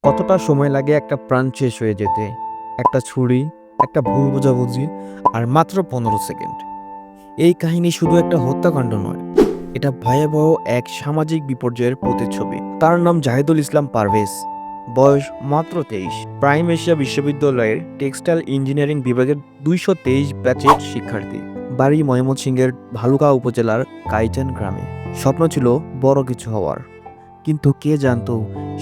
কতটা সময় লাগে একটা প্রাণ শেষ হয়ে যেতে? একটা ছুরি, একটা ভুল বোঝাবুঝি, আর মাত্র ১৫ সেকেন্ড। এই কাহিনী শুধু একটা হত্যাকাণ্ড নয়, এটা ভয়াবহ এক সামাজিক বিপর্যয়ের প্রতিচ্ছবি। তার নাম জাহিদুল ইসলাম পারভেজ, বয়স মাত্র ২৩, প্রাইম এশিয়া বিশ্ববিদ্যালয়ের টেক্সটাইল ইঞ্জিনিয়ারিং বিভাগের ২২৩ ব্যাচের শিক্ষার্থী। বাড়ি ময়মনসিংহের ভালুকা উপজেলার কাইচান গ্রামে। স্বপ্ন ছিল বড় কিছু হওয়ার, কিন্তু কে জানতো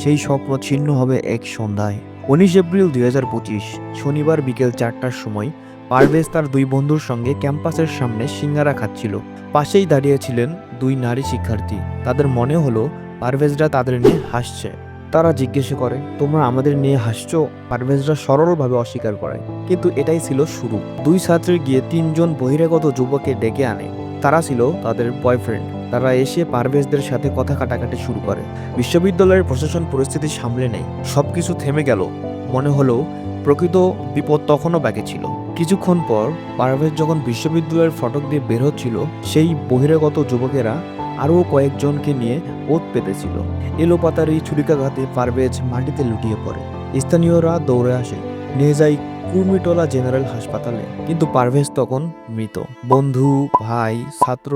সেই স্বপ্ন ছিন্ন হবে এক সন্ধ্যায়। ১৯ এপ্রিল ২০২৫ শনিবার বিকেল ৪টার সময় পারভেজ তার দুই বন্ধুর সঙ্গে ক্যাম্পাসের সামনে সিঙ্গারা খাচ্ছিল। পাশেই দাঁড়িয়েছিলেন দুই নারী শিক্ষার্থী। তাদের মনে হলো পারভেজরা তাদের নিয়ে হাসছে। তারা জিজ্ঞেস করে, তোমরা আমাদের নিয়ে হাসছো? পারভেজরা সরলভাবে অস্বীকার করে, কিন্তু এটাই ছিল শুরু। দুই ছাত্রী গিয়ে ৩জন বহিরাগত যুবককে ডেকে আনে। তারা ছিল তাদের বয়ফ্রেন্ড। তারা এসে পারভেজদের সাথে কথা কাটাকাটি শুরু করে। বিশ্ববিদ্যালয়ের প্রশাসন পরিস্থিতি সামলে নেয়। সবকিছু থেমে গেল। মনে হলো প্রকৃত বিপদ তখনও বাকি ছিল। কিছুক্ষণ পর পারভেজ যখন বিশ্ববিদ্যালয়ের ফটক দিয়ে বের হচ্ছিল, সেই বহিরাগত যুবকেরা আরও কয়েকজনকে নিয়ে ওত পেতেছিল। এলোপাতারি ছুরিকাঘাতে পারভেজ মাটিতে লুটিয়ে পড়ে। স্থানীয়রা দৌড়ে আসে, নিয়ে যায় কুর্মিটোলা জেনারেল হাসপাতালে। কিন্তু পারভেজ তখন মৃত। বন্ধু, ভাই, ছাত্র,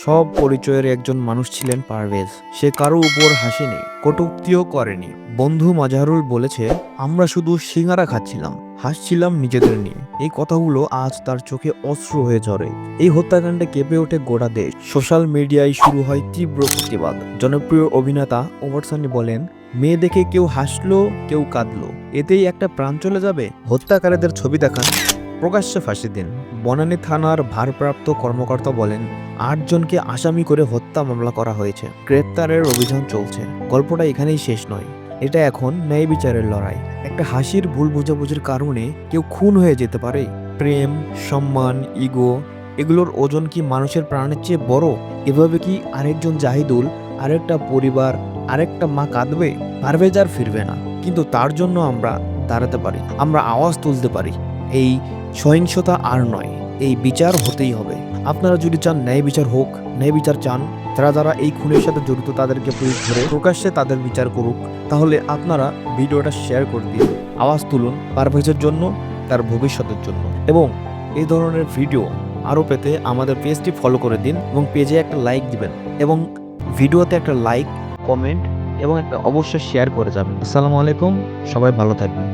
সব পরিচয়ের একজন মানুষ ছিলেন পারভেজ। সে কারো উপর হাসেনি, কটূক্তিও করেনি। বন্ধু মাজাহারুল বলেছে, আমরা শুধু সিঙ্গারা খাচ্ছিলাম, হাসছিলাম নিজেদের নিয়ে। এই কথাগুলো আজ তার চোখে অশ্রু হয়ে ঝরে। এই হত্যাকাণ্ডে কেঁপে ওঠে গোটা দেশ। সোশ্যাল মিডিয়ায় শুরু হয় তীব্র প্রতিবাদ। জনপ্রিয় অভিনেতা ওমর সানি বলেন, মেয়ে দেখে কেউ হাসলো, কেউ কাঁদলো, এতেই একটা প্রাণ চলে যাবে? হত্যাকারীদের ছবি দেখান, প্রকাশ্যে ফাঁসি দিন। বনানী থানার ভারপ্রাপ্ত কর্মকর্তা বলেন, ৮ জনকে আসামি করে হত্যা মামলা করা হয়েছে। গ্রেপ্তারের অভিযান চলছে। গল্পটা এখানেই শেষ নয়, এটা এখন ন্যায় বিচারের লড়াই। একটা হাসির ভুল বোঝাবুঝির কারণে কেউ খুন হয়ে যেতে পারে? প্রেম, সম্মান, ইগো, এগুলোর ওজন কি মানুষের প্রাণের চেয়ে বড়? এভাবে কি আরেকজন জাহিদুল, আরেকটা পরিবার, আরেকটা মা কাঁদবে? পারভেজ আর ফিরবে না, কিন্তু তার জন্য আমরা দাঁড়াতে পারি, আমরা আওয়াজ তুলতে পারি। এই সহিংসতা আর নয়, এই বিচার হতেই হবে। আপনারা যদি চান ন্যায় বিচার হোক, ন্যায় বিচার চান, যারা এই খুনের সাথে জড়িত তাদেরকে পুলিশ ধরে প্রকাশ্যে তাদের বিচার করুক, তাহলে আপনারা ভিডিওটা শেয়ার করে দিন। আওয়াজ তুলুন পারভেজের জন্য, তার ভবিষ্যতের জন্য। এবং এই ধরনের ভিডিও আরও পেতে আমাদের পেজটি ফলো করে দিন এবং পেজে একটা লাইক দিবেন এবং ভিডিওতে একটা লাইক, কমেন্ট এবং একটা অবশ্যই শেয়ার করে যাবেন। আসসালামু আলাইকুম, সবাই ভালো থাকবেন।